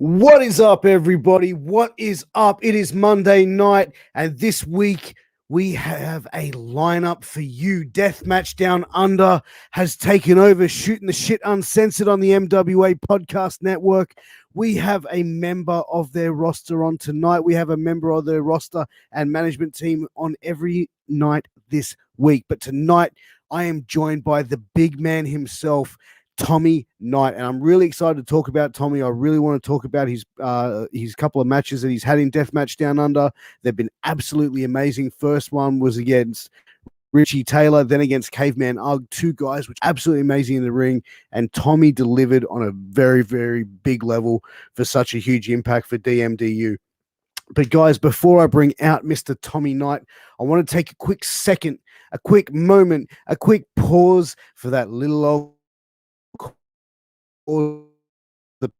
What is up, everybody? What is up? It is Monday night, and this week we have a lineup for you. Deathmatch Down Under has taken over Shooting the Shit Uncensored on the MWA Podcast Network. We have a member of their roster on tonight. We have a member of their roster and management team on every night this week. But tonight, I am joined by the big man himself, Tommy Knight, and I'm really excited to talk about Tommy. I really want to talk about his couple of matches that he's had in Deathmatch Down Under. They've been absolutely amazing. First one was against Richie Taylor, then against Caveman Ugg, two guys which absolutely amazing in the ring, and Tommy delivered on a very, very big level for such a huge impact for DMDU. But guys, before I bring out Mr. Tommy Knight, I want to take a quick second, a quick moment, a quick pause for that little old or the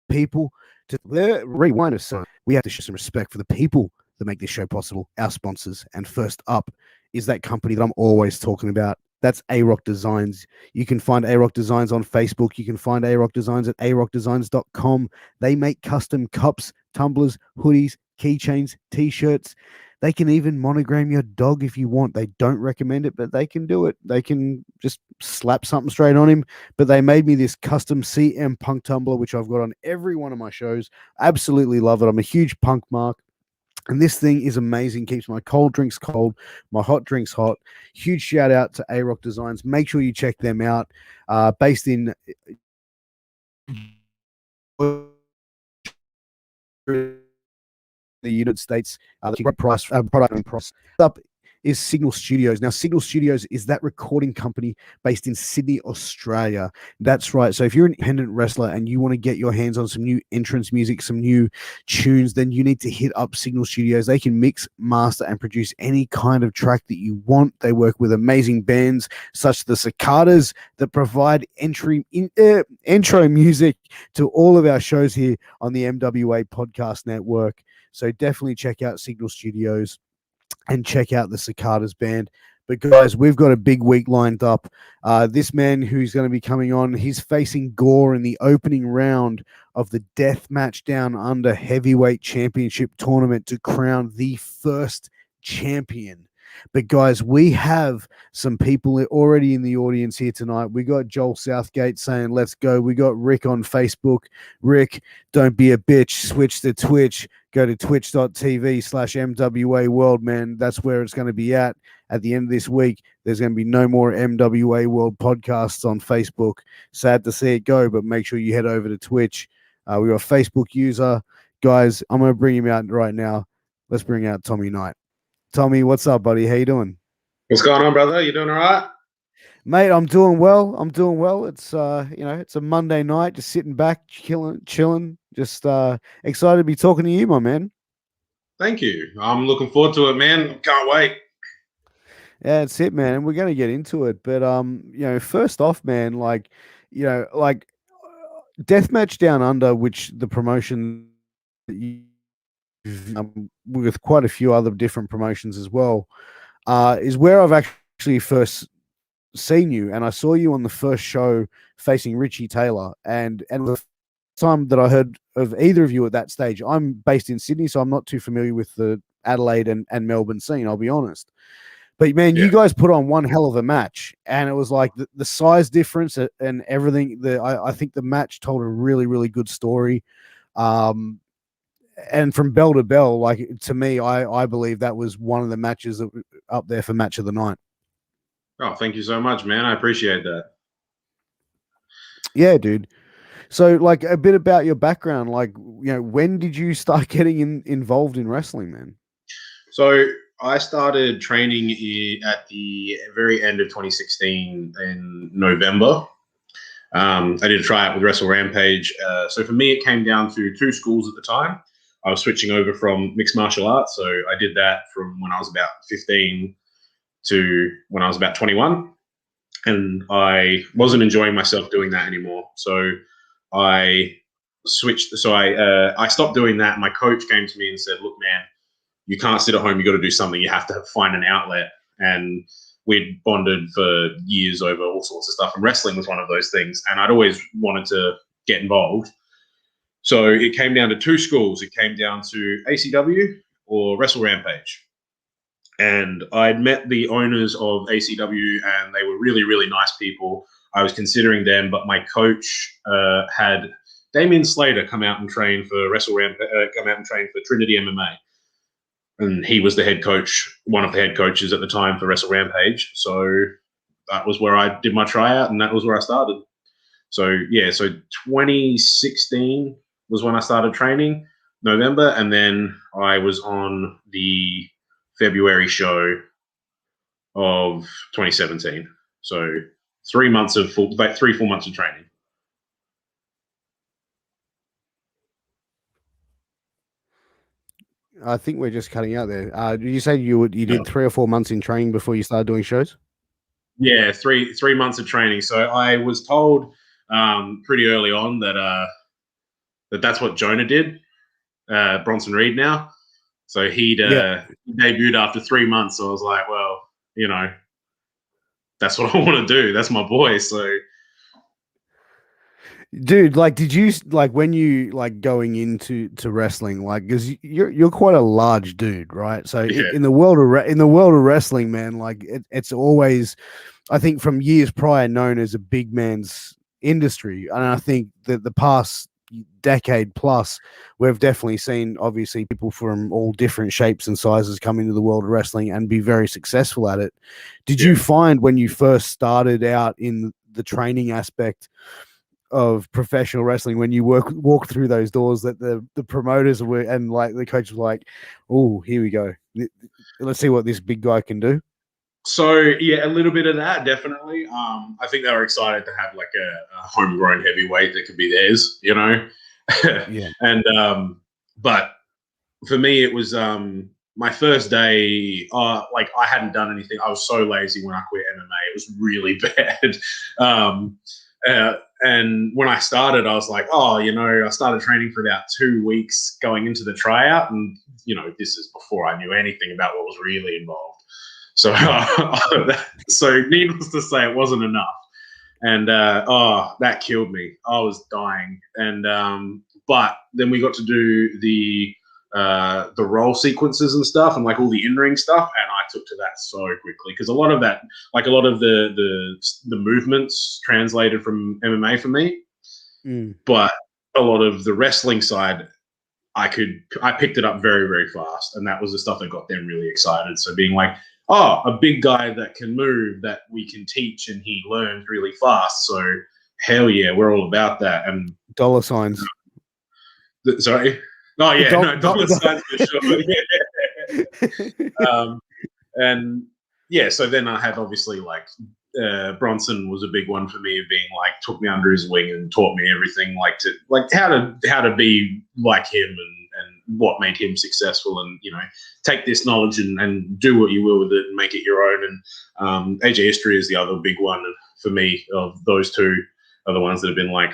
people to rewind us. So we have to show some respect for the people that make this show possible, our sponsors. And first up is that company that I'm always talking about. That's A-Rock Designs. You can find A-Rock Designs on Facebook. You can find A-Rock Designs at arockdesigns.com. They make custom cups, tumblers, hoodies, keychains, t-shirts. They can even monogram your dog if you want. They don't recommend it, but they can do it. They can just slap something straight on him. But they made me this custom CM Punk tumbler, which I've got on every one of my shows. Absolutely love it. I'm a huge Punk mark. And this thing is amazing. Keeps my cold drinks cold, my hot drinks hot. Huge shout out to A-Rock Designs. Make sure you check them out. Based in the United States, great price, product and price. Up is Signal Studios. Now, Signal Studios is that recording company based in Sydney, Australia. That's right. So if you're an independent wrestler and you want to get your hands on some new entrance music, some new tunes, then you need to hit up Signal Studios. They can mix, master, and produce any kind of track that you want. They work with amazing bands such as the Cicadas that provide intro music to all of our shows here on the MWA Podcast Network. So definitely check out Signal Studios and check out the Cicadas band. But guys, we've got a big week lined up. This man who's going to be coming on, he's facing Gore in the opening round of the Deathmatch Down Under Heavyweight Championship tournament to crown the first champion. But guys, we have some people already in the audience here tonight. We got Joel Southgate saying, let's go. We got Rick on Facebook. Rick, don't be a bitch. Switch to Twitch. Go to twitch.tv/MWA World, man. That's where it's going to be at the end of this week. There's going to be no more MWA World podcasts on Facebook. Sad to see it go, but make sure you head over to Twitch. We got a Facebook user. Guys, I'm going to bring him out right now. Let's bring out Tommy Knight. Tommy, what's up, buddy? How you doing? What's going on, brother? You doing all right? Mate, I'm doing well. It's it's a Monday night, just sitting back, chilling. Just excited to be talking to you, my man. Thank you. I'm looking forward to it, man. Can't wait. Yeah, that's it, man. And we're gonna get into it. But first off, man, Deathmatch Down Under, which the promotion that you with quite a few other different promotions as well, is where I've actually first seen you, and I saw you on the first show facing Richie Taylor, and the time that I heard of either of you at that stage. I'm based in Sydney, so I'm not too familiar with the Adelaide and Melbourne scene, I'll be honest. But man, you guys put on one hell of a match, and it was like the size difference and everything. I think the match told a really, really good story. And from bell to bell, like, to me, I believe that was one of the matches that were up there for match of the night. Oh, thank you so much, man. I appreciate that. Yeah, dude. So, like, a bit about your background. Like, when did you start getting involved in wrestling, man? So I started training at the very end of 2016 in November. I did a tryout with Wrestle Rampage. So for me, it came down to two schools at the time. I was switching over from mixed martial arts. So I did that from when I was about 15 to when I was about 21. And I wasn't enjoying myself doing that anymore. So I switched. So I stopped doing that. My coach came to me and said, look, man, you can't sit at home. You got to do something. You have to find an outlet. And we'd bonded for years over all sorts of stuff. And wrestling was one of those things. And I'd always wanted to get involved. So it came down to two schools. It came down to ACW or Wrestle Rampage. And I'd met the owners of ACW, and they were really, really nice people. I was considering them, but my coach had Damien Slater come out and train for come out and train for Trinity MMA. And he was the head coach, one of the head coaches at the time for Wrestle Rampage. So that was where I did my tryout, and that was where I started. So, yeah, so 2016 was when I started training, November, and then I was on the February show of 2017. So 3 months of about 3-4 months of training. I think we're just cutting out there. Did you say you did 3 or 4 months in training before you started doing shows? Yeah, three months of training. So I was told pretty early on that that's what Jonah did, Bronson Reed now. So he debuted after 3 months. So I was like, well, that's what I want to do. That's my boy. So, dude, like, did you like when you like going into wrestling, like, because you're quite a large dude, right? So yeah. in the world of wrestling, man, like it's always, I think, from years prior, known as a big man's industry, and I think that the past decade plus, we've definitely seen, obviously, people from all different shapes and sizes come into the world of wrestling and be very successful at it. Did you find when you first started out in the training aspect of professional wrestling, when you walk through those doors, that the promoters were, and like the coach was like, oh, here we go, let's see what this big guy can do? So yeah, a little bit of that, definitely. I think they were excited to have like a homegrown heavyweight that could be theirs, Yeah. And but for me, it was my first day. Like I hadn't done anything. I was so lazy when I quit MMA. It was really bad. And when I started, I was like, I started training for about 2 weeks going into the tryout, and this is before I knew anything about what was really involved. So, so needless to say, it wasn't enough, and that killed me. I was dying, and but then we got to do the role sequences and stuff, and like all the in-ring stuff, and I took to that so quickly because a lot of that, like a lot of the movements translated from MMA for me, but a lot of the wrestling side, I picked it up very, very fast, and that was the stuff that got them really excited. So being like, a big guy that can move, that we can teach, and he learned really fast. So hell yeah, we're all about that. And dollar signs. Sorry. Oh yeah, dollar signs for sure. Yeah. And yeah, so then I had obviously like Bronson was a big one for me, of being like, took me under his wing and taught me everything, like how to be like him, and what made him successful, and take this knowledge and do what you will with it and make it your own. And AJ History is the other big one for me. Of those two are the ones that have been like,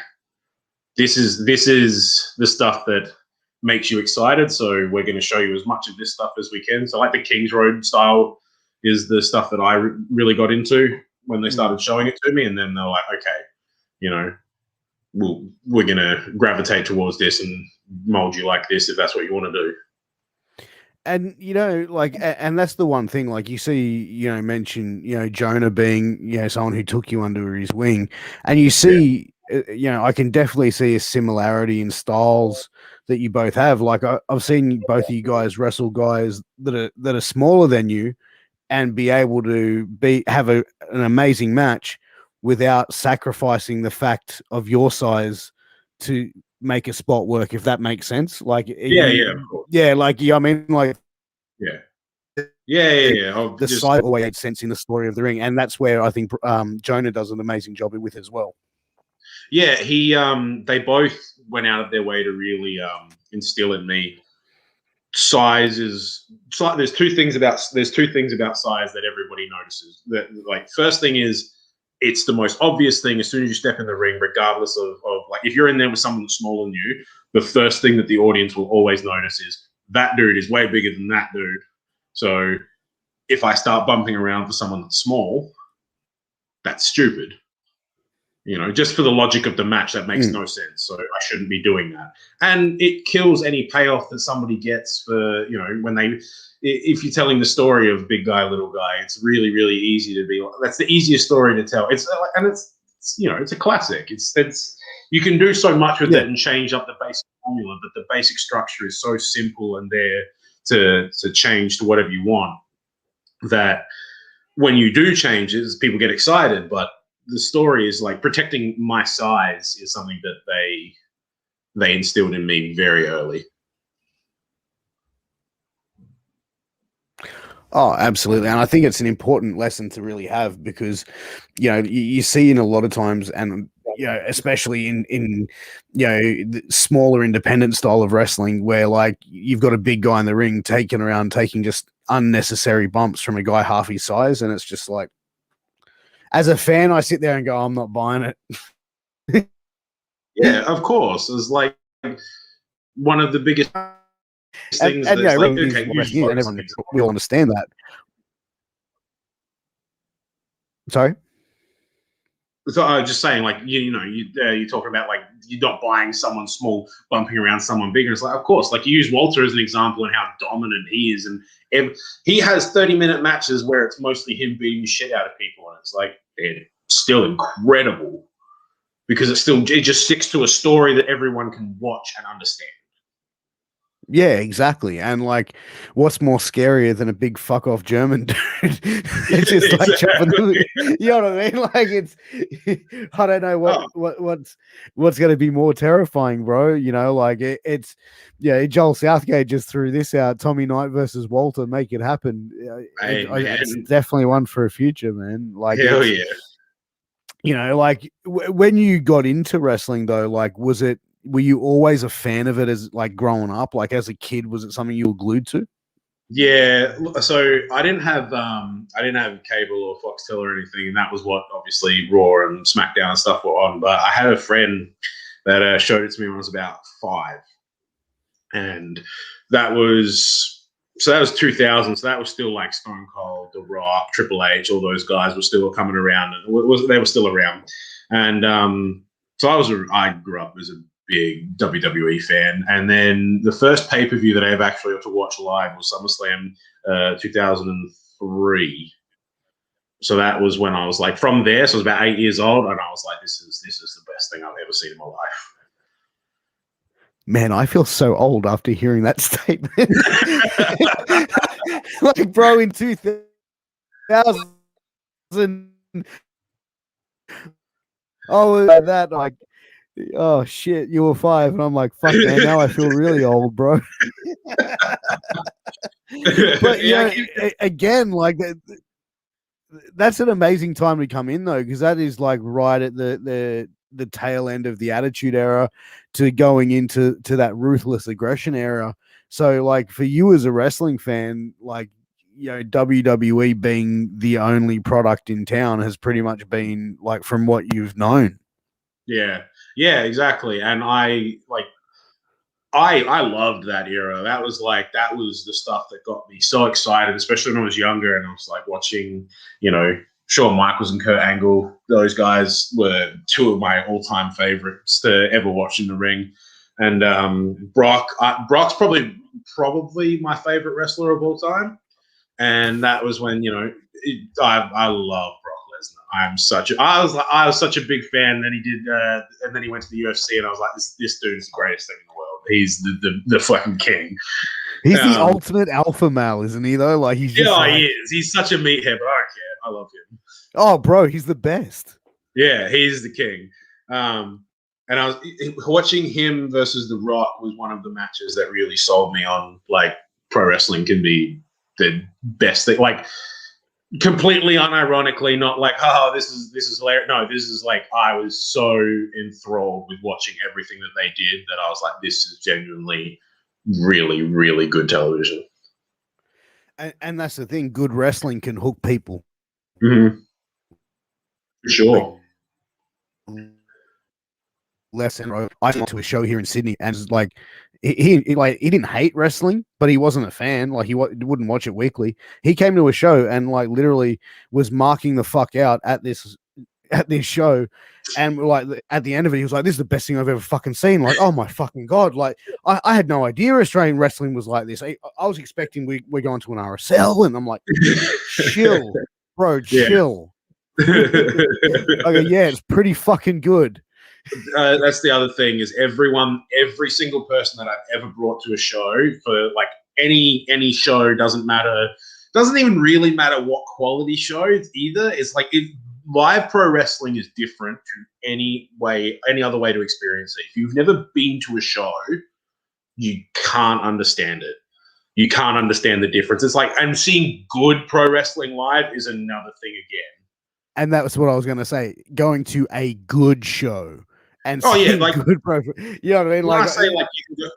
this is the stuff that makes you excited, so we're going to show you as much of this stuff as we can. So like the Kings Road style is the stuff that I really got into when they started showing it to me, and then they're like, okay, we're going to gravitate towards this and mold you like this if that's what you want to do. And and that's the one thing, like, you see, mention, Jonah being, someone who took you under his wing, and you see, I can definitely see a similarity in styles that you both have. Like I've seen both of you guys wrestle guys that are smaller than you, and be able to have an amazing match without sacrificing the fact of your size to make a spot work, if that makes sense. Like, Of course. like, I mean, like, yeah. The side always made sense in the story of the ring, and that's where I think Jonah does an amazing job with as well. Yeah, they both went out of their way to really instill in me. Size is there's two things about size that everybody notices. That, like, first thing is, it's the most obvious thing as soon as you step in the ring, regardless of like, if you're in there with someone that's smaller than you, the first thing that the audience will always notice is that dude is way bigger than that dude. So if I start bumping around for someone that's small, that's stupid. You know, just for the logic of the match, that makes no sense. So I shouldn't be doing that. And it kills any payoff that somebody gets for, you know, when they, if you're telling the story of big guy, little guy, it's really, really easy to be, that's the easiest story to tell. It's, and it's you know, it's a classic. It's, you can do so much with it and change up the basic formula, but the basic structure is so simple and there to change to whatever you want, that when you do changes, people get excited. But the story is like, protecting my size is something that they instilled in me very early. Oh, absolutely. And I think it's an important lesson to really have, because, you know, you see in a lot of times, and, you know, especially in you know, the smaller independent style of wrestling, where like you've got a big guy in the ring taking just unnecessary bumps from a guy half his size. And it's just like, as a fan, I sit there and go, I'm not buying it. Yeah, of course. It's like one of the biggest things and that's yeah, like, okay, and everyone will understand that. Sorry? So I was just saying, like, you know, you're talking about like you're not buying someone small, bumping around someone bigger. It's like, of course, like you use Walter as an example and how dominant he is, and he has 30-minute matches where it's mostly him beating the shit out of people, and it's like, it's still incredible because it just sticks to a story that everyone can watch and understand. Yeah, exactly. And like, what's more scarier than a big fuck off German dude? It's just like chopping, you know what I mean? Like, it's, I don't know what's going to be more terrifying, bro. You know, like it's, yeah. Joel Southgate just threw this out: Tommy Knight versus Walter. Make it happen. It's definitely one for a future, man. Like, hell yeah. You know, like when you got into wrestling, though, like, were you always a fan of it as like growing up? Like as a kid, was it something you were glued to? Yeah, so I didn't have cable or Foxtel or anything, and that was what obviously Raw and SmackDown and stuff were on. But I had a friend that showed it to me when I was about 5, and that was 2000. So that was still like Stone Cold, The Rock, Triple H, all those guys were still coming around, and they were still around. And so I grew up as a big WWE fan, and then the first pay-per-view that I ever actually got to watch live was SummerSlam 2003. So that was when I was like, from there, so I was about 8 years old, and I was like, this is the best thing I've ever seen in my life. Man, I feel so old after hearing that statement. Like, bro, in 2000, that, like, oh shit, you were 5, and I'm like, fuck, man, now I feel really old, bro. But yeah, again, like that's an amazing time to come in, though, because that is like right at the tail end of the Attitude Era to going into that ruthless aggression era. So, like, for you as a wrestling fan, like, you know, WWE being the only product in town has pretty much been like, from what you've known. Yeah, exactly. And I loved that era. That was the stuff that got me so excited, especially when I was younger and I was like watching, you know, Shawn Michaels and Kurt Angle. Those guys were 2 of my all-time favorites to ever watch in the ring. And Brock's probably my favorite wrestler of all time. And that was when, you know, I love Brock Lesnar. I was such a big fan. And then and then he went to the UFC, and I was like, this dude's the greatest thing in the world. He's the fucking king. He's the ultimate alpha male, isn't he? Though, like, he's just he is. He's such a meathead, but I don't care. I love him. Oh, bro, he's the best. Yeah, he's the king. And I was watching him versus The Rock was one of the matches that really sold me on like pro wrestling can be the best thing. Like, completely unironically, not like, oh, this is hilarious. No, this is like, I was so enthralled with watching everything that they did that I was like, this is genuinely really, really good television. And that's the thing, good wrestling can hook people. Mm-hmm. For sure. I went to a show here in Sydney, and like he didn't hate wrestling, but he wasn't a fan. Like, he wouldn't watch it weekly. He came to a show and like literally was marking the fuck out at this at this show, and like at the end of it, he was like, "This is the best thing I've ever fucking seen." Like, oh my fucking god! Like, I had no idea Australian wrestling was like this. I was expecting we're going to an RSL, and I'm like, chill, bro, chill. Okay, yeah, it's pretty fucking good. That's the other thing is every single person that I've ever brought to a show for like any show, doesn't matter, doesn't even really matter what quality show either. It's like live pro wrestling is different to any other way to experience it. If you've never been to a show, you can't understand it. You can't understand the difference. It's like, and seeing good pro wrestling live is another thing again. And that's what I was going to say. Going to a good show and seeing like good pro, you know what I mean? When like, I say like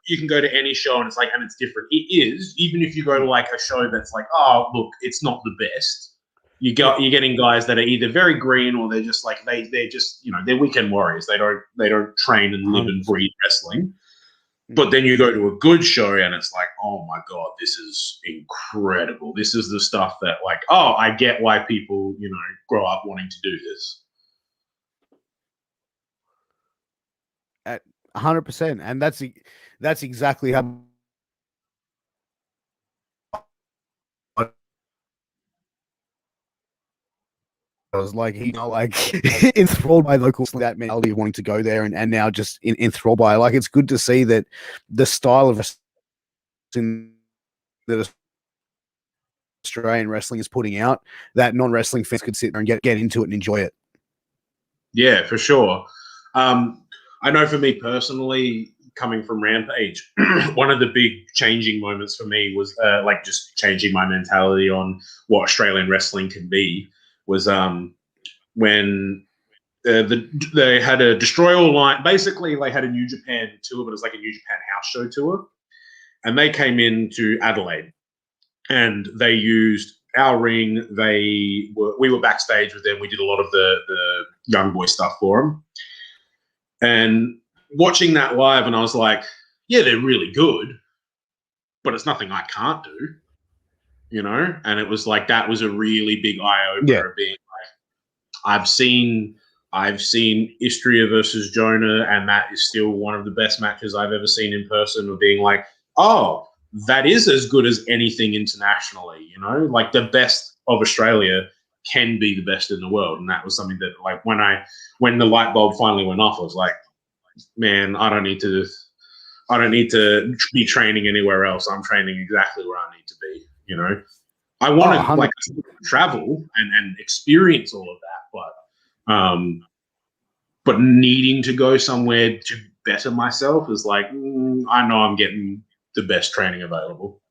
you can go to any show and it's like, and it's different. It is, even if you go to like a show that's like, oh look, it's not the best. You're getting guys that are either very green or they're just like they're just, you know, they're weekend warriors. They don't train and live and breathe wrestling. But then you go to a good show and it's like, oh my god, this is incredible. This is the stuff that like, oh, I get why people, you know, grow up wanting to do this. At 100%, and that's exactly how I was like, you know, like enthralled by locals, that mentality of wanting to go there, and now just enthralled by it. Like, it's good to see that the style of wrestling that Australian wrestling is putting out, that non-wrestling fans could sit there and get into it and enjoy it. Yeah, for sure. I know for me personally, coming from Rampage, one of the big changing moments for me was like just changing my mentality on what Australian wrestling can be. Was when they had a Destroy All line. Basically, they had a New Japan tour, but it was like a New Japan house show tour. And they came into Adelaide and they used our ring. We were backstage with them. We did a lot of the young boy stuff for them. And watching that live, and I was like, yeah, they're really good, but it's nothing I can't do, you know? And it was like, that was a really big eye-opener of being like, I've seen Istria versus Jonah, and that is still one of the best matches I've ever seen in person, of being like, oh, that is as good as anything internationally, you know? Like, the best of Australia can be the best in the world. And that was something that, like, when the light bulb finally went off, I was like, man, I don't need to be training anywhere else. I'm training exactly where I need to be, you know? I want to like travel and experience all of that, but needing to go somewhere to better myself is like, I know I'm getting the best training available.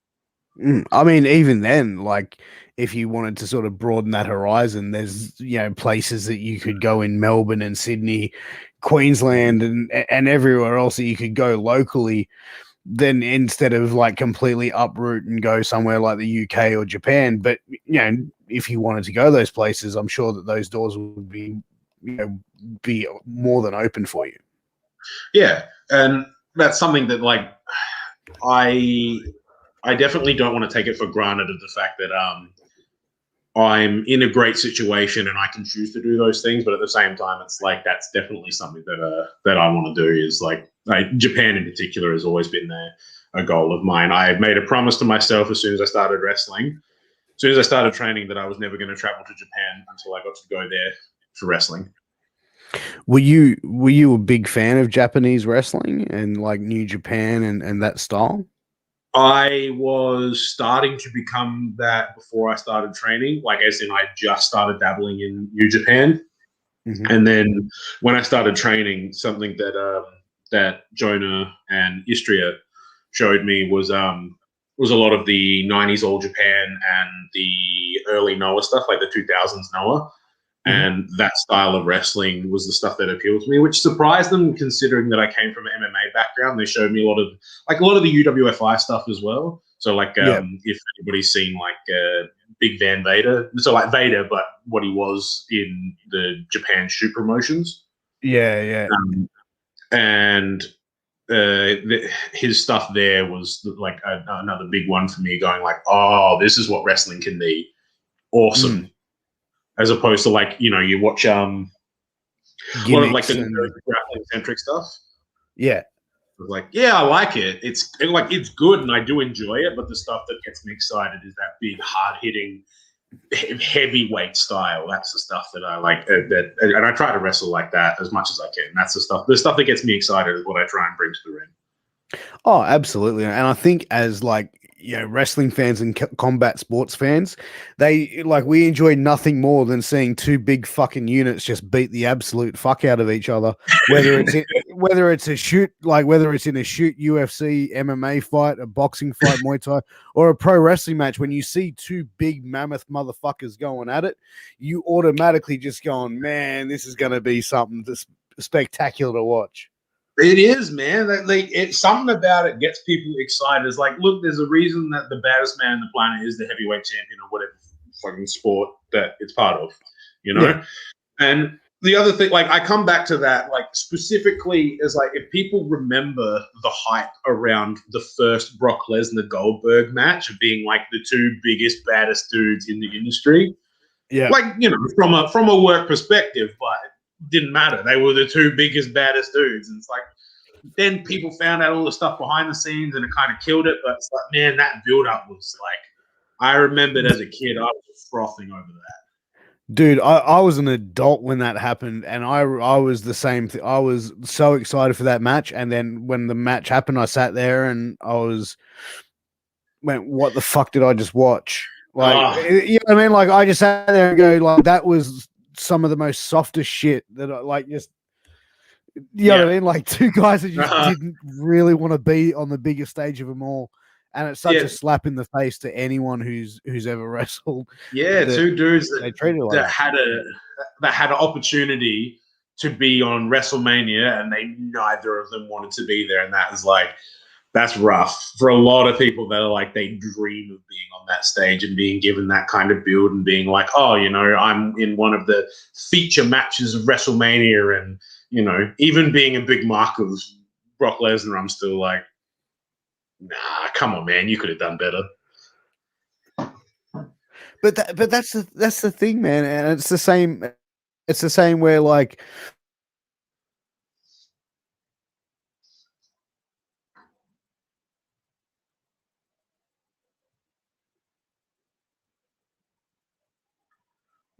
I mean, even then, like, if you wanted to sort of broaden that horizon, there's, you know, places that you could go in Melbourne and Sydney, Queensland, and everywhere else that you could go locally. Then instead of like completely uproot and go somewhere like the UK or Japan, but you know, if you wanted to go those places, I'm sure that those doors would be, you know, be more than open for you. Yeah, and that's something that like I definitely don't want to take it for granted of the fact that I'm in a great situation and I can choose to do those things, but at the same time, it's like that's definitely something that I want to do. Is like Japan in particular has always been a goal of mine. I made a promise to myself as soon as I started wrestling, as soon as I started training, that I was never going to travel to Japan until I got to go there for wrestling. Were you a big fan of Japanese wrestling and like New Japan and that style? I was starting to become that before I started training, like as in I just started dabbling in New Japan. Mm-hmm. And then when I started training, something that Jonah and Istria showed me was a lot of the 90s All Japan and the early Noah stuff, like the 2000s Noah. And that style of wrestling was the stuff that appealed to me, which surprised them considering that I came from an MMA background. They showed me a lot of the UWFI stuff as well. So like if anybody's seen like Big Van Vader, so like Vader, but what he was in the Japan shoot promotions. Yeah. And his stuff there was like another big one for me, going like, oh, this is what wrestling can be. Awesome. As opposed to like, you know, you watch A lot of like gimmicks the and grappling centric stuff. yeah. Like, yeah, I like it. It's good, and I do enjoy it. But the stuff that gets me excited is that big, hard hitting, heavyweight style. That's the stuff that I like. And I try to wrestle like that as much as I can. That's the stuff. The stuff that gets me excited is what I try and bring to the ring. Oh, absolutely. And I think as like, wrestling fans and combat sports fans, we enjoy nothing more than seeing two big fucking units just beat the absolute fuck out of each other. Whether it's whether it's in a shoot UFC, MMA fight, a boxing fight, Muay Thai, or a pro wrestling match, when you see two big mammoth motherfuckers going at it, you automatically just going, man, this is going to be something spectacular to watch. It is, man. It's something about it gets people excited. It's like, look, there's a reason that the baddest man on the planet is the heavyweight champion of whatever fucking sport that it's part of, Yeah. And the other thing, like, I come back to that, like, specifically is like, if people remember the hype around the first Brock Lesnar Goldberg match of being like the two biggest, baddest dudes in the industry, Yeah. like, from a work perspective, but didn't matter. They were the two biggest, baddest dudes. And it's like, then people found out all the stuff behind the scenes and it kind of killed it. But it's like, man, that build up was like, I remembered as a kid, I was frothing over that. Dude, I was an adult when that happened, and I was the same thing. I was so excited for that match, and then when the match happened, I sat there and went, what the fuck did I just watch? Like, you know what I mean? Like, I just sat there and go, like, that was some of the most softest shit that I like. Just, you know what I mean? Like, two guys that just didn't really want to be on the biggest stage of them all, and it's such a slap in the face to anyone who's ever wrestled. Yeah, two dudes that had an opportunity to be on WrestleMania, and neither of them wanted to be there, and that's rough for a lot of people that are like, they dream of being on that stage and being given that kind of build and being like, oh, I'm in one of the feature matches of WrestleMania, and even being a big mark of Brock Lesnar, I'm still like, nah, come on, man, you could have done better. But that's the thing, man, and it's the same. It's the same where like.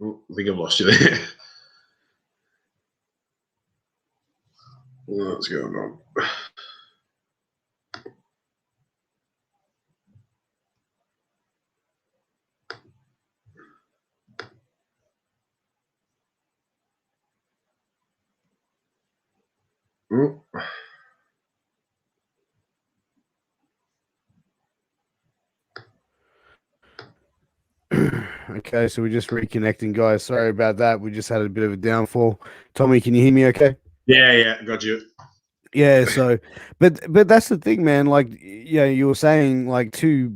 I think I've lost you there. What's going on? Okay, so we're just reconnecting, guys. Sorry about that. We just had a bit of a downfall. Tommy, can you hear me okay? Yeah, got you. Yeah, so but that's the thing, man. Like, you were saying like two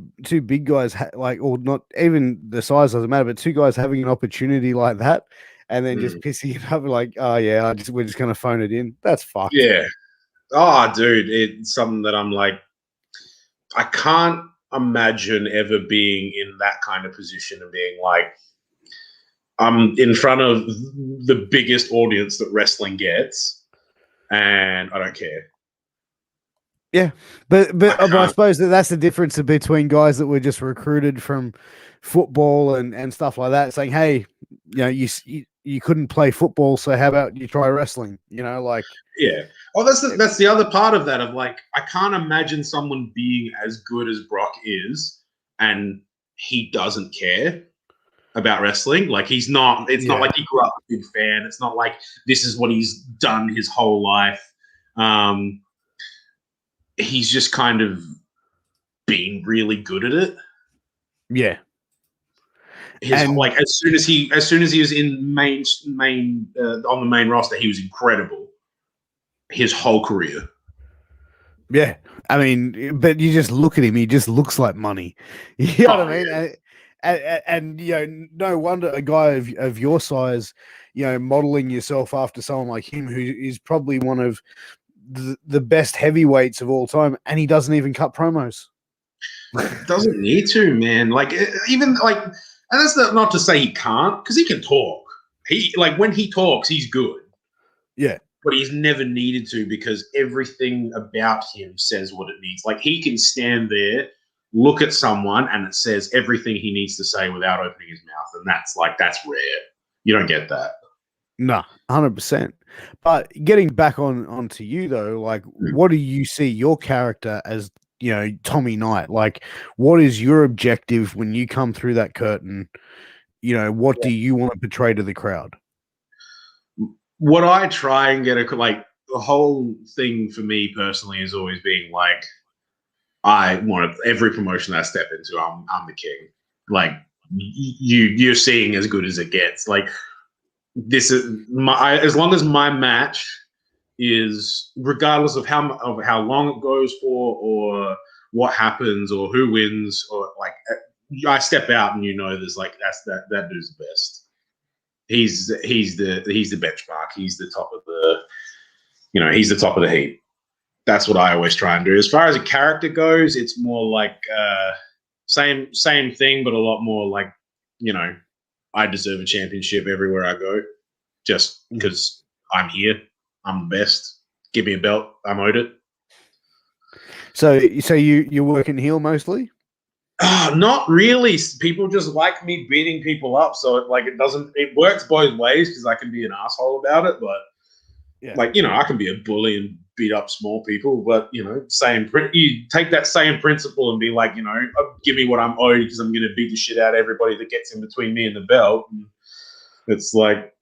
big guys or not even the size doesn't matter, but two guys having an opportunity like that and then just pissing it up like, oh yeah, we're just gonna phone it in. That's fucked. Yeah. Oh, dude, it's something that I'm like, I can't imagine ever being in that kind of position and being like, I'm in front of the biggest audience that wrestling gets, and I don't care. Yeah, but I suppose that's the difference between guys that were just recruited from football and stuff like that, saying, "Hey, you couldn't play football, so how about you try wrestling?" Like, yeah. Oh, that's the other part of that. Of like, I can't imagine someone being as good as Brock is, and he doesn't care about wrestling. Like, he's not. It's not like he grew up a big fan. It's not like this is what he's done his whole life. He's just kind of been really good at it. Yeah. Like, as soon as he was in main on the main roster, he was incredible. His whole career. Yeah, I mean, but you just look at him; he just looks like money. You know what I mean? Yeah. And no wonder a guy of your size, modeling yourself after someone like him, who is probably one of the best heavyweights of all time, and he doesn't even cut promos. Doesn't need to, man. Like, even like, and that's not to say he can't, because he can talk. When he talks, he's good. Yeah. But he's never needed to because everything about him says what it needs. Like he can stand there, look at someone, and it says everything he needs to say without opening his mouth. And that's rare. You don't get that. Nah, 100%. But getting back onto you though, like, what do you see your character as? Tommy Knight. Like, what is your objective when you come through that curtain? What do you want to portray to the crowd? What I try and get the whole thing for me personally is always being like, I want every promotion that I step into, I'm the king. Like you're seeing as good as it gets. Like this is as long as my match is, regardless of how long it goes for or what happens or who wins, or like I step out and there's like that dude's the best. He's the benchmark. He's the top of he's the top of the heap. That's what I always try and do. As far as a character goes, it's more like same thing, but a lot more like I deserve a championship everywhere I go, just because I'm here. I'm the best. Give me a belt. I'm owed it. So you're working heel mostly? Not really. People just like me beating people up, so it works both ways because I can be an asshole about it, but I can be a bully and beat up small people, but you take that same principle and be like, give me what I'm owed because I'm going to beat the shit out of everybody that gets in between me and the belt. And it's like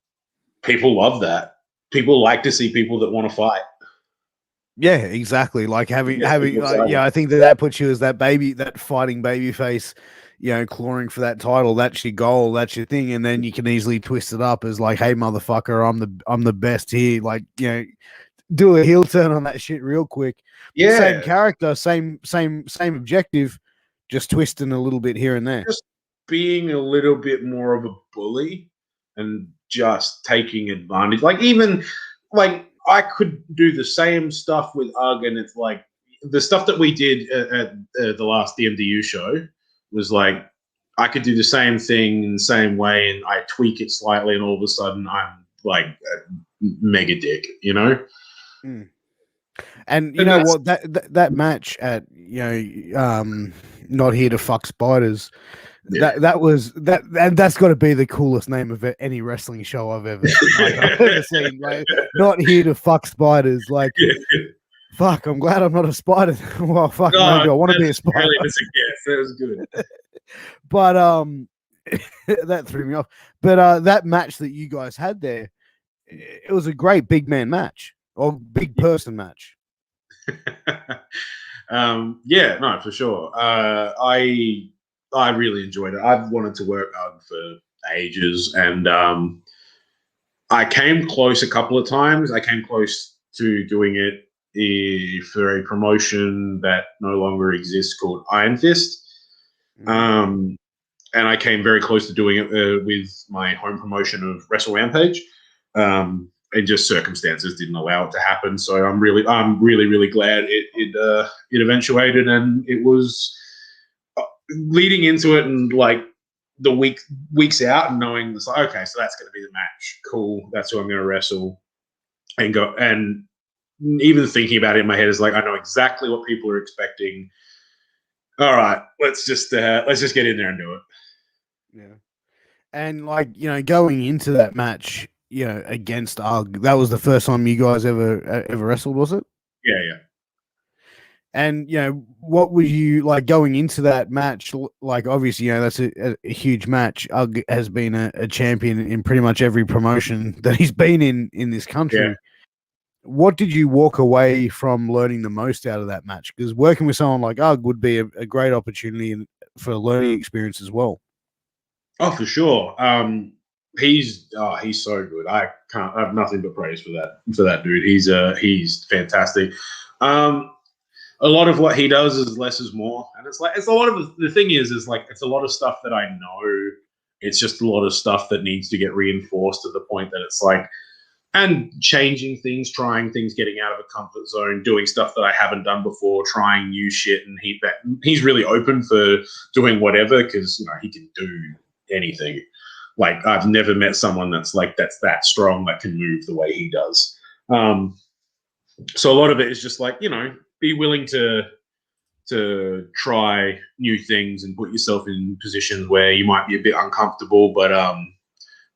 people love that. People like to see people that want to fight. Yeah, exactly. Like having I think that puts you as that fighting baby face, clawing for that title. That's your goal. That's your thing, and then you can easily twist it up as like, hey, motherfucker, I'm the best here. Like, do a heel turn on that shit real quick. Yeah, same character, same objective, just twisting a little bit here and there. Just being a little bit more of a bully and just taking advantage. Like even like I could do the same stuff with UG, and it's like the stuff that we did at the last DMDU show was like I could do the same thing in the same way, and I tweak it slightly, and all of a sudden I'm like a mega dick, Mm. And you know what, that match at Not Here to Fuck Spiders, that's got to be the coolest name of any wrestling show I've ever seen. Like, Not Here to Fuck Spiders. Like, fuck, I'm glad I'm not a spider. Well, fuck, maybe I want to be a spider. Really, that was good. But that threw me off. But that match that you guys had there, it was a great big man match or big person match. Yeah, no, for sure. I really enjoyed it. I've wanted to work for ages, and I came close a couple of times. I came close to doing it for a promotion that no longer exists called Iron Fist. And I came very close to doing it with my home promotion of Wrestle Rampage. And just circumstances didn't allow it to happen. So I'm really glad it eventuated, and it was leading into it, and like the weeks out, and knowing it's like, okay, so that's going to be the match. Cool, that's who I'm going to wrestle, and go. And even thinking about it in my head is like, I know exactly what people are expecting. All right, let's just get in there and do it. Yeah, and like going into that match, against UG, that was the first time you guys ever wrestled, was it? Yeah. And what were you like going into that match? Like, obviously, that's a huge match. UG has been a champion in pretty much every promotion that he's been in this country. Yeah. What did you walk away from learning the most out of that match? Because working with someone like UG would be a great opportunity for a learning experience as well. Oh, for sure. He's so good. I have nothing but praise for that dude. He's fantastic. A lot of what he does is less is more, and it's a lot of the thing is like it's a lot of stuff that I know. It's just a lot of stuff that needs to get reinforced to the point that it's like, and changing things, trying things, getting out of a comfort zone, doing stuff that I haven't done before, trying new shit, and he's really open for doing whatever because he can do anything. Like I've never met someone that's that strong that can move the way he does. So a lot of it is just like, be willing to try new things and put yourself in positions where you might be a bit uncomfortable. But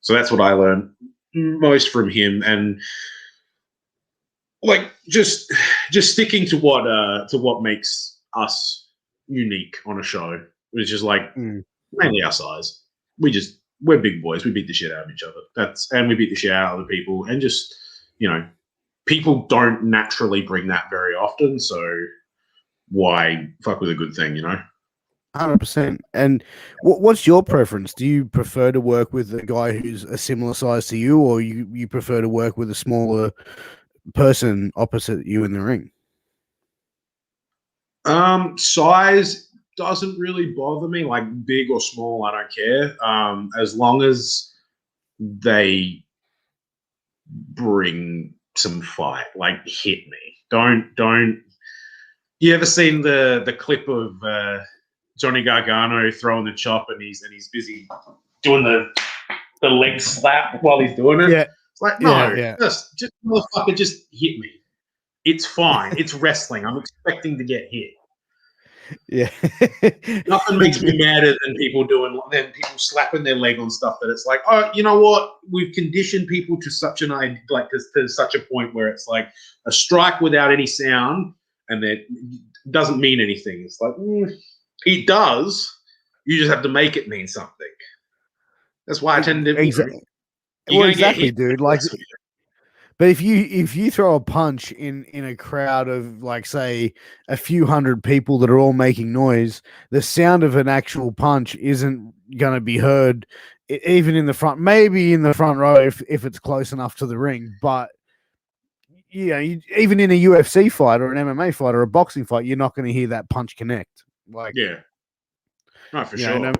so that's what I learned most from him, and like just sticking to what makes us unique on a show, which is like mainly our size. We're big boys. We beat the shit out of each other. And we beat the shit out of other people, and just people don't naturally bring that very often. So why fuck with a good thing, 100%. And what's your preference? Do you prefer to work with a guy who's a similar size to you, or you prefer to work with a smaller person opposite you in the ring? Size doesn't really bother me. Like big or small, I don't care. As long as they bring some fight, like hit me. Don't. You ever seen the clip of Johnny Gargano throwing the chop, and he's busy doing the leg slap while he's doing it? Yeah. It's like, no, just motherfucker, just hit me. It's fine. It's wrestling. I'm expecting to get hit. Yeah. Nothing makes me madder than people slapping their leg on stuff that it's like, oh, you know what? We've conditioned people to such to such a point where it's like a strike without any sound, and that doesn't mean anything. It's like, it does. You just have to make it mean something. That's why I tend to exactly. Well, exactly, dude. Like, but if you throw a punch in a crowd of, like, say, a few hundred people that are all making noise, the sound of an actual punch isn't going to be heard, even in the front. Maybe in the front row if it's close enough to the ring, but even in a UFC fight or an MMA fight or a boxing fight, you're not going to hear that punch connect. Like, yeah, no, for sure.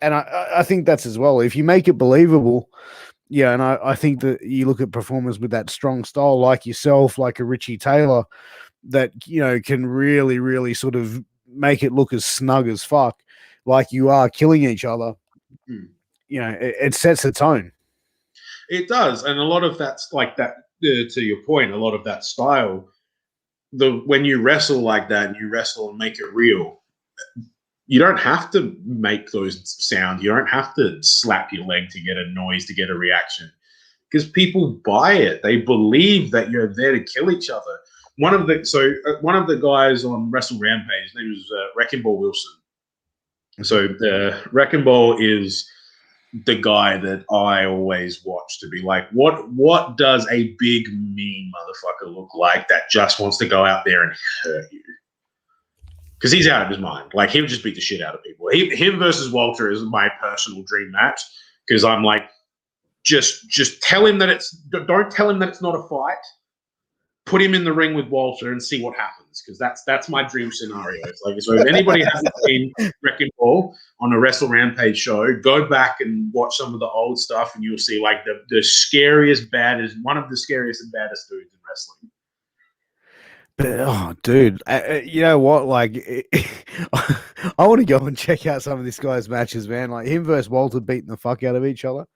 And I think that's as well. If you make it believable. Yeah, and I think that you look at performers with that strong style, like yourself, like a Richie Taylor, that can really, really sort of make it look as snug as fuck, like you are killing each other. It sets a tone. It does, and a lot of that's like that. To your point, a lot of that style. When you wrestle like that, and you wrestle and make it real, you don't have to make those sounds. You don't have to slap your leg to get a noise, to get a reaction, because people buy it. They believe that you're there to kill each other. One of the guys on Wrestle Rampage, his name was Wrecking Ball Wilson. So the Wrecking Ball is the guy that I always watch to be like, what does a big mean motherfucker look like that just wants to go out there and hurt you? Because he's out of his mind. Like, he'll just beat the shit out of people. Him versus Walter is my personal dream match, because I'm like, just tell him that don't tell him that it's not a fight. Put him in the ring with Walter and see what happens, because that's my dream scenario. It's like, so if anybody hasn't seen Wrecking Ball on a Wrestle Rampage show, go back and watch some of the old stuff, and you'll see like the scariest, one of the scariest and baddest dudes in wrestling. But, oh, dude, you know what? Like, I want to go and check out some of this guy's matches, man. Like him versus Walter beating the fuck out of each other.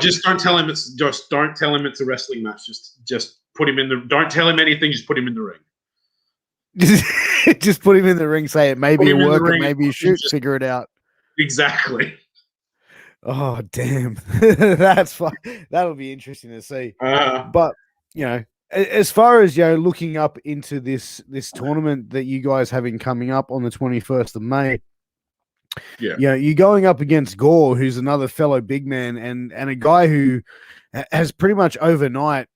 Just don't tell him it's a wrestling match. Just put him in the. Don't tell him anything. Just put him in the ring. Just put him in the ring. Say it. Maybe a work, maybe a shoot. Figure it out. Exactly. Oh, damn. That's fun. That'll be interesting to see. But as far as looking up into this tournament that you guys having coming up on the 21st of May. Yeah, you're going up against Gore, who's another fellow big man, and a guy who has pretty much overnight,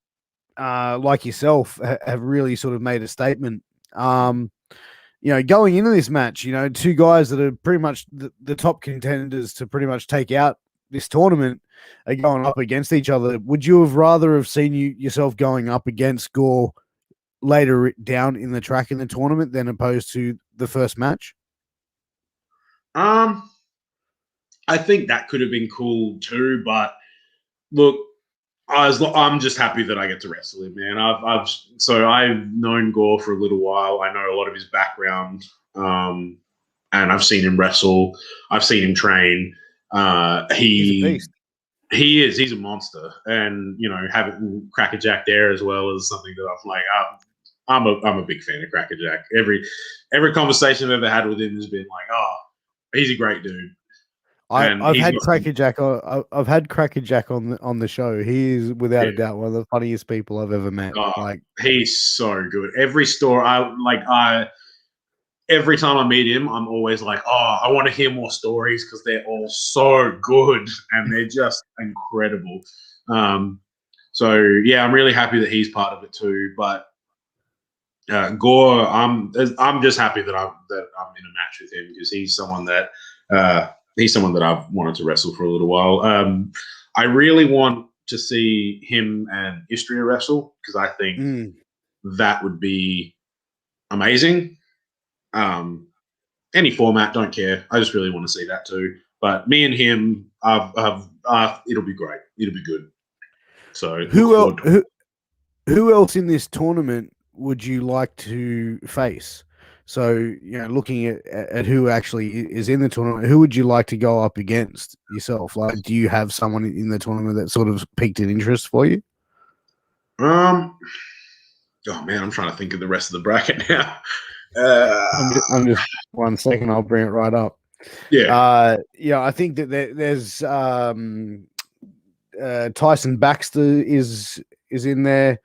like yourself, have really sort of made a statement. Going into this match, two guys that are pretty much the top contenders to pretty much take out this tournament are going up against each other. Would you have rather have seen yourself going up against Gore later down in the track in the tournament than opposed to the first match? I think that could have been cool too, but look, I'm just happy that I get to wrestle him, man. I've known Gore for a little while. I know a lot of his background, and I've seen him wrestle. I've seen him train. He's a beast. He is. He's a monster, and having Crackerjack there as well is something that I'm like, I'm a big fan of Crackerjack. Every conversation I've ever had with him has been like, oh, he's a great dude. And I've had Crackerjack. I've had Crackerjack on the show. He is without a doubt one of the funniest people I've ever met. He's so good. Every story every time I meet him, I'm always like, oh, I want to hear more stories because they're all so good and they're just incredible. So yeah, I'm really happy that he's part of it too. But Gore, I'm just happy that I'm in a match with him because he's someone that I've wanted to wrestle for a little while. I really want to see him and Istria wrestle because I think that would be amazing. Any format, don't care. I just really want to see that too. But me and him, it'll be great. It'll be good. So who else in this tournament would you like to face? So, looking at who actually is in the tournament, who would you like to go up against yourself? Like, do you have someone in the tournament that sort of piqued an interest for you? Oh man, I'm trying to think of the rest of the bracket now. I'm just 1 second. I'll bring it right up. Yeah. I think that there's Tyson Baxter is in there.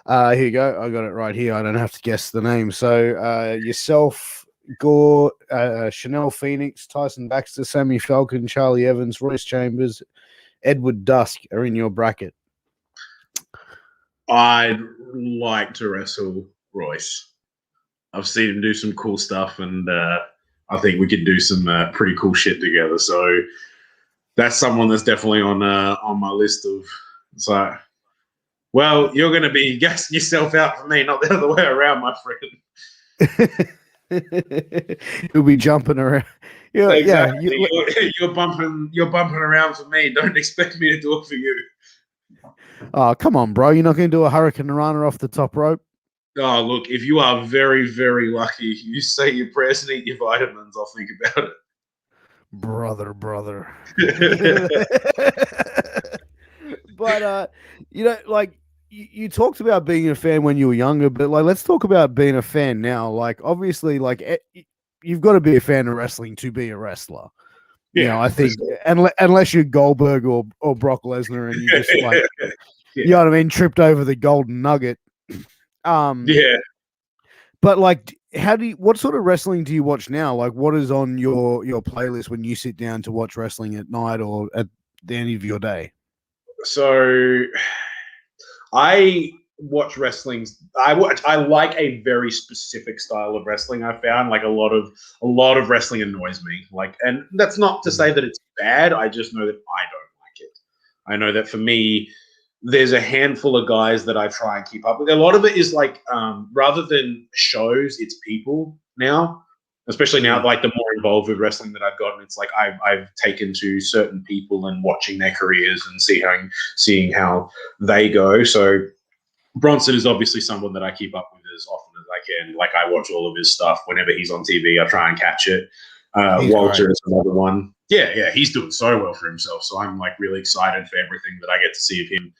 Here you go. I got it right here. I don't have to guess the name. So yourself, Gore, Chanel Phoenix, Tyson Baxter, Sammy Falcon, Charlie Evans, Royce Chambers, Edward Dusk are in your bracket. I'd like to wrestle Royce. I've seen him do some cool stuff, and I think we could do some pretty cool shit together. So that's someone that's definitely on my list of. So, well, you're going to be gassing yourself out for me, not the other way around, my friend. You'll be jumping around. Exactly. Yeah, you're bumping around for me. Don't expect me to do it for you. Oh, come on, bro. You're not going to do a Hurricane Rana off the top rope? Oh, look, if you are very, very lucky, you say your prayers and eat your vitamins, I'll think about it. Brother. But, like, you talked about being a fan when you were younger, but, like, let's talk about being a fan now. Like, obviously, like, you've got to be a fan of wrestling to be a wrestler. Yeah, I think unless you're Goldberg or Brock Lesnar and you just like, you know what I mean, tripped over the golden nugget. Yeah. But like, what sort of wrestling do you watch now? Like, what is on your playlist when you sit down to watch wrestling at night or at the end of your day? So, I watch wrestling. I like a very specific style of wrestling. I found like a lot of wrestling annoys me. Like, and that's not to say that it's bad. I just know that I don't like it. I know that for me, there's a handful of guys that I try and keep up with. A lot of it is like, rather than shows, it's people now. Especially now, like the more involved with wrestling that I've gotten, it's like I've taken to certain people and watching their careers and seeing how they go. So Bronson is obviously someone that I keep up with as often as I can. Like I watch all of his stuff whenever he's on TV. I try and catch it. Walter is another one. Yeah, he's doing so well for himself. So I'm like really excited for everything that I get to see of him.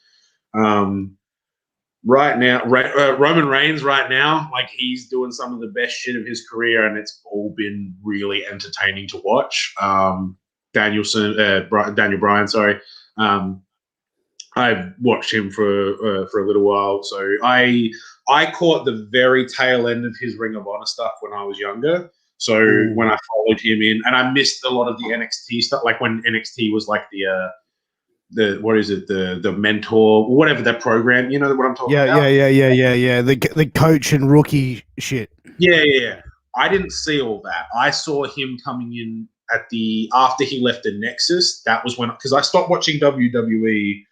Right now, Roman Reigns right now, like he's doing some of the best shit of his career, and it's all been really entertaining to watch. Daniel Bryan, sorry. I've watched him for a little while, so I caught the very tail end of his Ring of Honor stuff when I was younger. So when I followed him in, and I missed a lot of the NXT stuff, like when NXT was like the what is it, the mentor, whatever that program, you know what I'm talking about? Yeah. The coach and rookie shit. Yeah. I didn't see all that. I saw him coming in after he left the Nexus. That was when, because I stopped watching WWE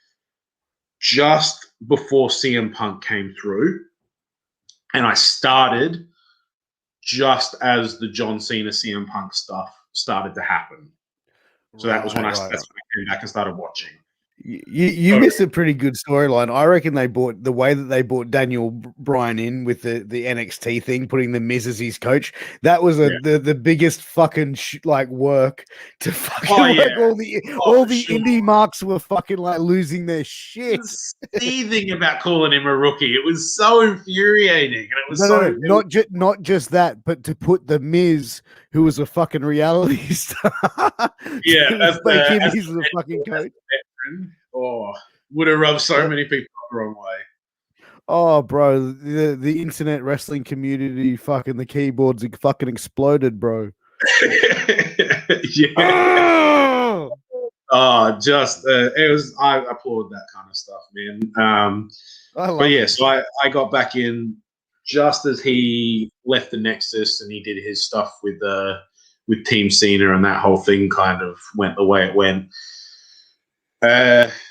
just before CM Punk came through, and I started just as the John Cena CM Punk stuff started to happen. So that was when I came back and started watching. You So, missed a pretty good storyline. I reckon they bought the way that they brought Daniel Bryan in with the NXT thing, putting the Miz as his coach. That was yeah. the biggest fucking work to Oh fucking yeah. work. Oh, All for the sure. indie marks were fucking like losing their I shit. was seething about calling him a rookie. It was so infuriating, and it was No, so. not just that, but to put the Miz, who was a fucking reality star, Yeah, to make him his fucking coach. veteran, oh, would have rubbed so That, many people the wrong way. oh, bro, the internet wrestling community, fucking the keyboards fucking exploded, bro. Yeah. Oh, Oh, just it was. I applaud that kind of stuff, man. I But love yeah, it. so I got back in just as he left the Nexus and he did his stuff with Team Cena, and that whole thing kind of went the way it went.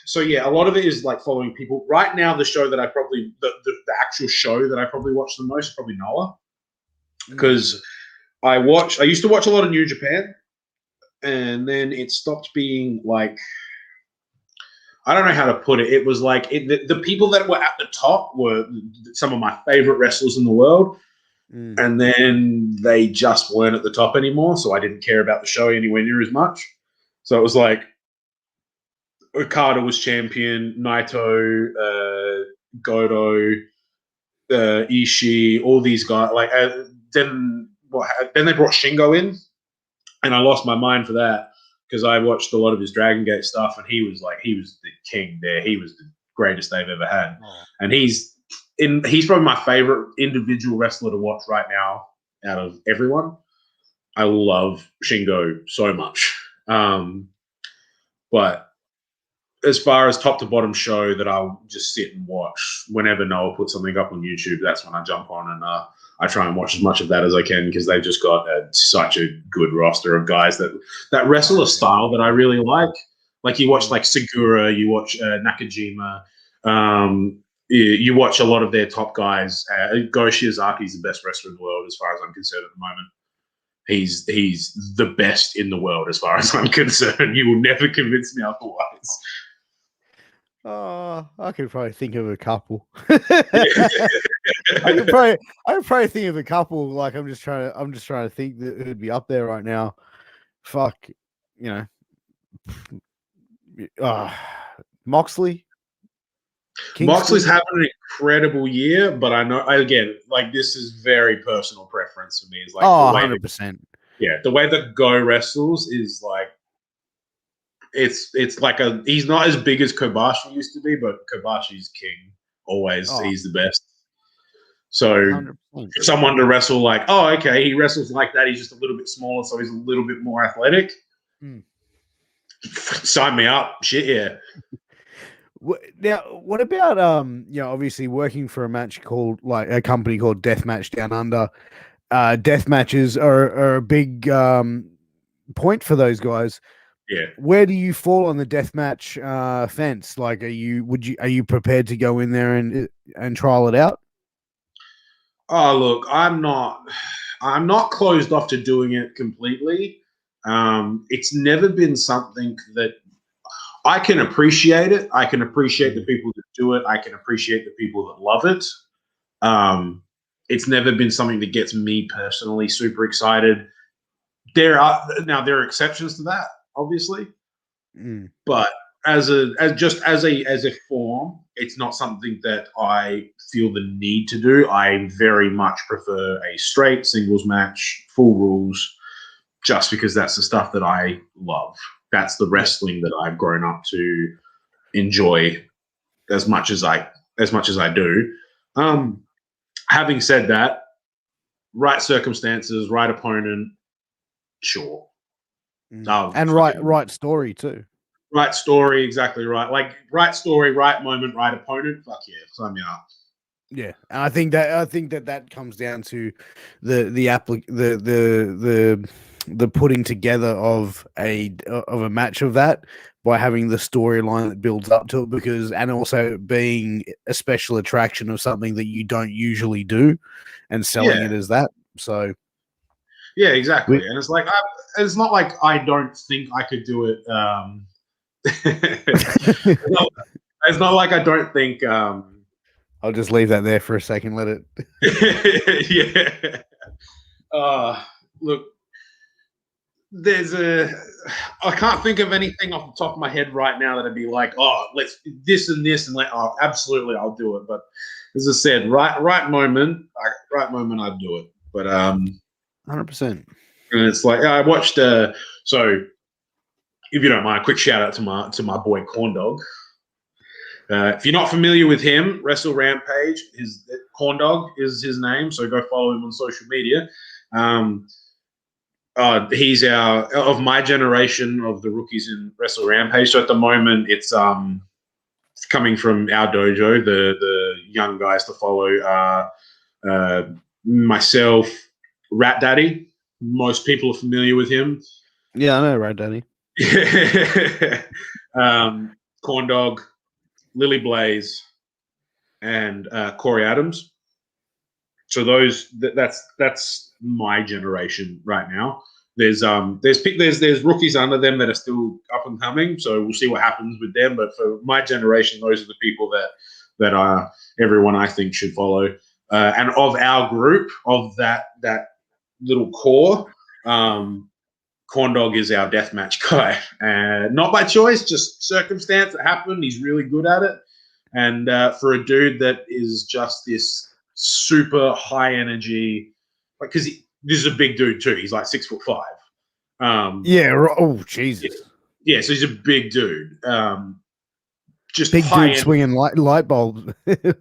So yeah, a lot of it is like following people. Right now, the show that I probably the actual show that I probably watch the most is probably Noah, because I used to watch a lot of New Japan, and then it stopped being like, I don't know how to put it. It was like the people that were at the top were some of my favorite wrestlers in the world, and then they just weren't at the top anymore. So I didn't care about the show anywhere near as much. So it was like Okada was champion, Naito, Goto, Ishii, all these guys. Like then then they brought Shingo in, and I lost my mind for that because I watched a lot of his Dragon Gate stuff, and he was the king there. He was the greatest they've ever had, and he's probably my favorite individual wrestler to watch right now out of everyone. I love Shingo so much, but as far as top to bottom show that I'll just sit and watch whenever Noah puts something up on YouTube, that's when I jump on and I try and watch as much of that as I can because they've just got such a good roster of guys that wrestle a style that I really like. Like you watch like Segura, you watch Nakajima, you watch a lot of their top guys. Go Shiozaki is the best wrestler in the world as far as I'm concerned at the moment. He's the best in the world as far as I'm concerned. You will never convince me otherwise. I could probably think of a couple. I could probably think of a couple. Like I'm just trying to think that who'd be up there right now. Fuck, you know, Moxley. Moxley's having an incredible year, but I know again, like this is very personal preference for me. Is like the way 100%. The way that Go wrestles is like it's like he's not as big as Kobashi used to be, but Kobashi's king always. He's the best. So 100%. for someone to wrestle like, oh, okay, he wrestles like that. He's just a little bit smaller, so he's a little bit more athletic. Sign me up. Shit, yeah. Now, what about obviously working for a match called like a company called Deathmatch Down Under. Death matches are a big point for those guys. Yeah. Where do you fall on the deathmatch fence? Like, are you prepared to go in there and trial it out? Oh, look, I'm not closed off to doing it completely. It's never been something that I can appreciate it. I can appreciate the people that do it. I can appreciate the people that love it. It's never been something that gets me personally super excited. There are exceptions to that, obviously, but as a form, it's not something that I feel the need to do. I very much prefer a straight singles match, full rules, just because that's the stuff that I love. That's the wrestling that I've grown up to enjoy as much as I do. Having said that, right circumstances, right opponent, sure. And right story too. Right story, exactly right. Like right story, right moment, right opponent. Fuck yeah, sign me up. Yeah, and I think that comes down to the putting together of a match of that by having the storyline that builds up to it, because and also being a special attraction of something that you don't usually do and selling it as that. So yeah, exactly. And it's like it's not like I don't think I could do it It's not like I don't think. I'll just leave that there for a second. Let it. Yeah. Look, I can't think of anything off the top of my head right now that'd be like, oh, let's this and this, and like, oh, absolutely, I'll do it. But as I said, right moment, I'd do it. But 100%. And it's like I watched. So, if you don't mind, a quick shout out to my boy Corn Dog. If you're not familiar with him, Wrestle Rampage, his Corn Dog is his name. So go follow him on social media. He's of my generation of the rookies in Wrestle Rampage. So at the moment, it's coming from our dojo. The young guys to follow are myself, Rat Daddy. Most people are familiar with him. Yeah, I know Rat Daddy. Corn Dog, Lily Blaze, and Corey Adams. So that's my generation right now. There's rookies under them that are still up and coming. So we'll see what happens with them. But for my generation, those are the people that are everyone I think should follow. And of our group, of that little core, Corn Dog is our deathmatch guy. Not by choice, just circumstance that happened. He's really good at it. And for a dude that is just this super high energy, because this is a big dude too. He's like 6'5". Oh, Jesus. Yeah, so he's a big dude. Just big dude swinging light bulbs.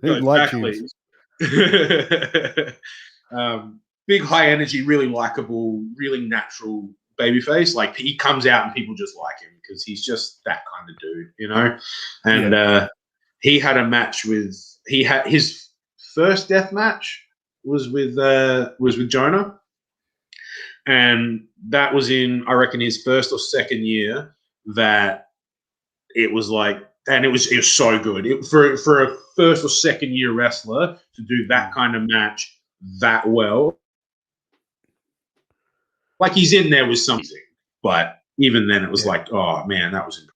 Light tubes. Big high energy, really likable, really natural babyface. Like he comes out and people just like him because he's just that kind of dude, you know. And he had a match he had his first death match was with Jonah, and that was in, I reckon, his first or second year. That it was like, and it was so good for a first or second year wrestler to do that kind of match that well. Like he's in there with something, but even then it was like, oh man, that was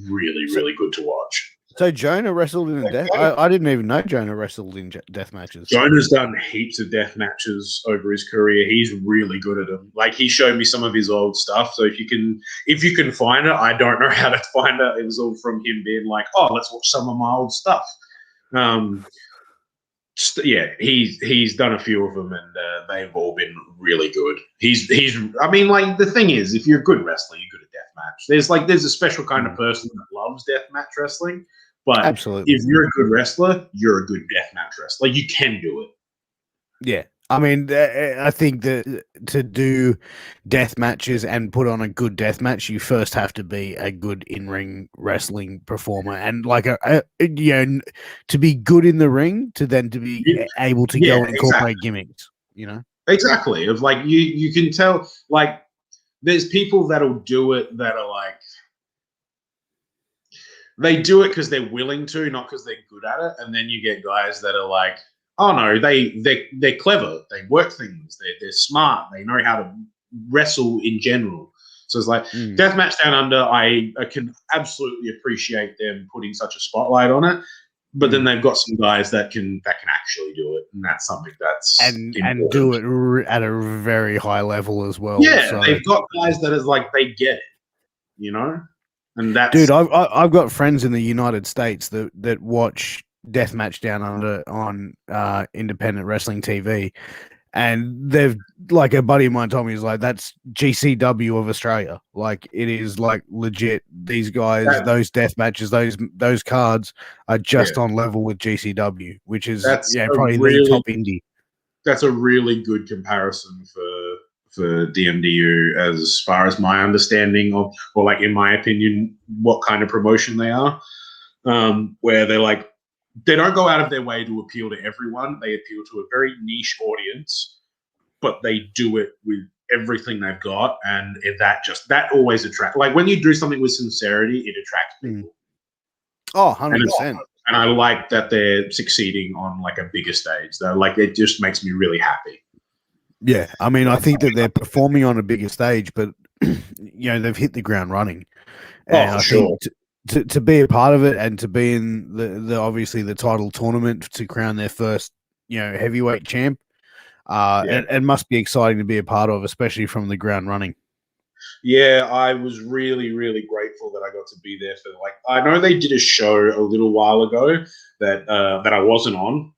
really, really good to watch. So Jonah wrestled in a death. I didn't even know Jonah wrestled in death matches. Jonah's done heaps of death matches over his career. He's really good at them. Like he showed me some of his old stuff. So if you can find it, I don't know how to find it. It was all from him being like, oh, let's watch some of my old stuff. He's done a few of them, and they've all been really good. I mean, like the thing is, if you're a good wrestler, you're good at deathmatch. There's a special kind of person that loves deathmatch wrestling, but absolutely, if you're a good wrestler, you're a good deathmatch wrestler. You can do it. Yeah. I mean, I think that to do death matches and put on a good death match, you first have to be a good in-ring wrestling performer, and like to be good in the ring, to then to be able to go and incorporate gimmicks. You know, exactly. Of like you can tell, like there's people that'll do it that are like they do it because they're willing to, not because they're good at it, and then you get guys that are like, oh no, they're clever. They work things. They're smart. They know how to wrestle in general. So it's like Deathmatch Down Under. I can absolutely appreciate them putting such a spotlight on it. But then they've got some guys that can actually do it, and that's something that's and do it at a very high level as well. Yeah, so they've got guys that is like they get it, you know. And that's dude. I've got friends in the United States that watch Deathmatch Down Under on independent wrestling TV, and they've, like, a buddy of mine told me, he's like, that's GCW of Australia. Like, it is like legit. These guys, those death matches, those cards are just on level with GCW, which is probably the top indie. That's a really good comparison for DMDU as far as my understanding of, or like in my opinion, what kind of promotion they are. Where they're like, they don't go out of their way to appeal to everyone. They appeal to a very niche audience, but they do it with everything they've got, and that always attracts. Like when you do something with sincerity, it attracts people. Oh, 100%. And I like that they're succeeding on like a bigger stage. Though, like it just makes me really happy. Yeah, I mean, I think that they're performing on a bigger stage, but they've hit the ground running. Oh, And for I sure. think to be a part of it and to be in the obviously the title tournament to crown their first, heavyweight champ, Yeah. it must be exciting to be a part of, especially from the ground running. Yeah, I was really, really grateful that I got to be there for I know they did a show a little while ago that I wasn't on.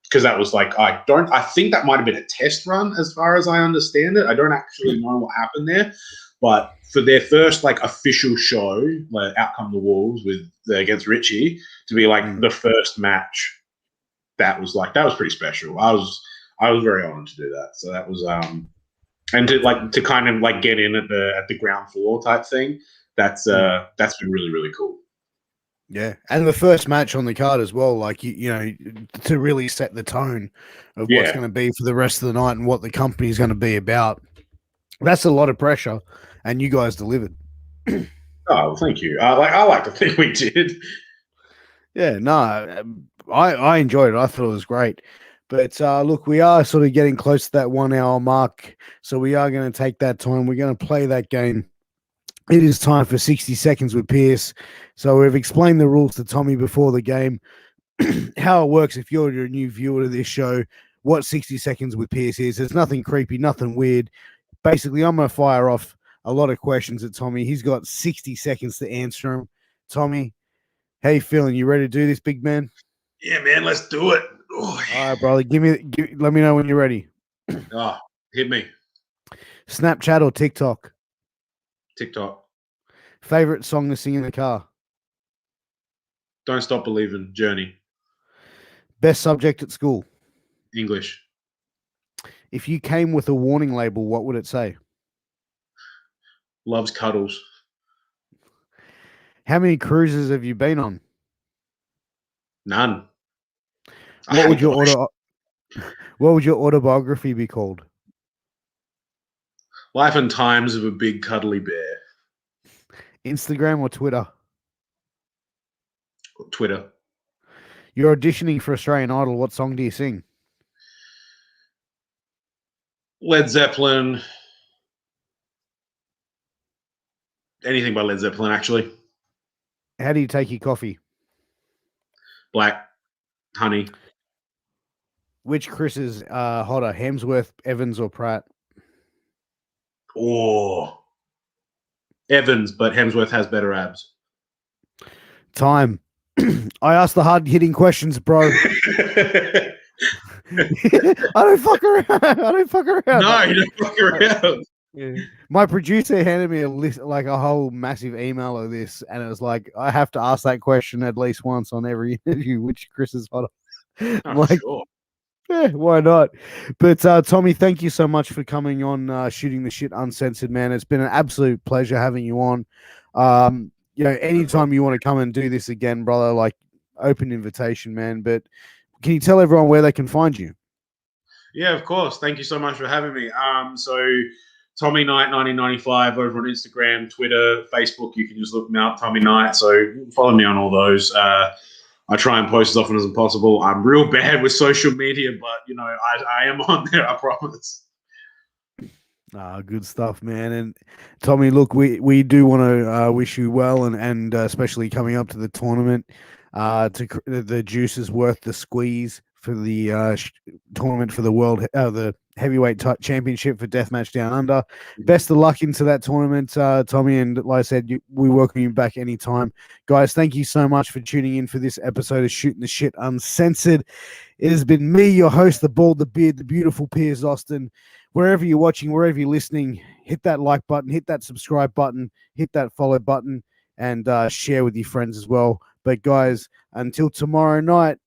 Because that was I think that might have been a test run as far as I understand it. I don't actually know what happened there. But for their first official show, Out Come the Wolves against Richie, to be the first match, that was pretty special. I was very honored to do that. So that was and to kind of get in at the ground floor type thing. That's been really, really cool. Yeah, and the first match on the card as well, to really set the tone of what's going to be for the rest of the night and what the company is going to be about. That's a lot of pressure, and you guys delivered. Oh, thank you. I like to think we did. Yeah, no, I enjoyed it. I thought it was great. But look, we are sort of getting close to that 1 hour mark, so we are going to take that time. We're going to play that game. It is time for 60 seconds with Piers. So we've explained the rules to Tommy before the game. How it works if you're a new viewer to this show, what 60 seconds with Piers is. There's nothing creepy, nothing weird. Basically, I'm going to fire off a lot of questions at Tommy. He's got 60 seconds to answer them. Tommy, how you feeling? You ready to do this, big man? Yeah, man, let's do it. All right, brother. Let me know when you're ready. Oh, hit me. Snapchat or TikTok? TikTok. Favorite song to sing in the car? Don't Stop Believing. Journey. Best subject at school? English. If you came with a warning label, what would it say? Loves cuddles. How many cruises have you been on? None. What would your autobiography be called? Life and Times of a Big Cuddly Bear. Instagram or Twitter? Twitter. You're auditioning for Australian Idol. What song do you sing? Led Zeppelin. Anything by Led Zeppelin, actually. How do you take your coffee? Black. Honey. Which Chris is hotter, Hemsworth, Evans, or Pratt? Oh. Evans, but Hemsworth has better abs. Time. I asked the hard-hitting questions, bro. I don't fuck around. I don't fuck around. No, you don't fuck around. Yeah. My producer handed me a list, like a whole massive email of this, and it was like, I have to ask that question at least once on every interview, which Chris is hotter. Oh, sure. Yeah, why not? But Tommy, thank you so much for coming on Shooting the Shit Uncensored, man. It's been an absolute pleasure having you on. Anytime you want to come and do this again, brother, open invitation, man. But can you tell everyone where they can find you? Yeah, of course. Thank you so much for having me. So Tommy Knight 1995 over on Instagram, Twitter, Facebook. You can just look me up, Tommy Knight. So follow me on all those. I try and post as often as possible. I'm real bad with social media, but I am on there. I promise. Good stuff, man. And Tommy, look, we do want to wish you well, and especially coming up to the tournament. The juice is worth the squeeze for the tournament for the the heavyweight championship for Deathmatch Down Under. Best of luck into that tournament, Tommy. And like I said, we welcome you back anytime, guys. Thank you so much for tuning in for this episode of Shooting the Shit Uncensored. It has been me, your host, the bald, the beard, the beautiful Piers Austin. Wherever you're watching, wherever you're listening, hit that like button, hit that subscribe button, hit that follow button, and share with your friends as well. But guys, until tomorrow night,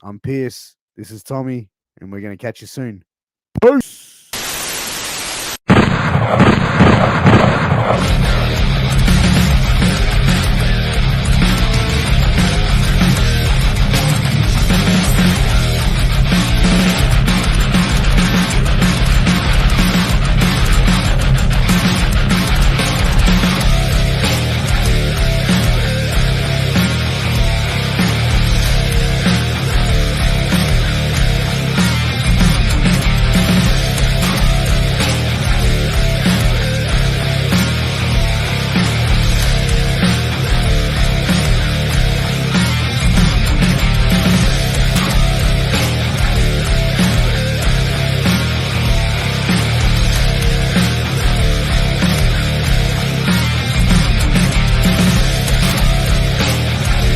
I'm Piers. This is Tommy, and we're going to catch you soon. Peace.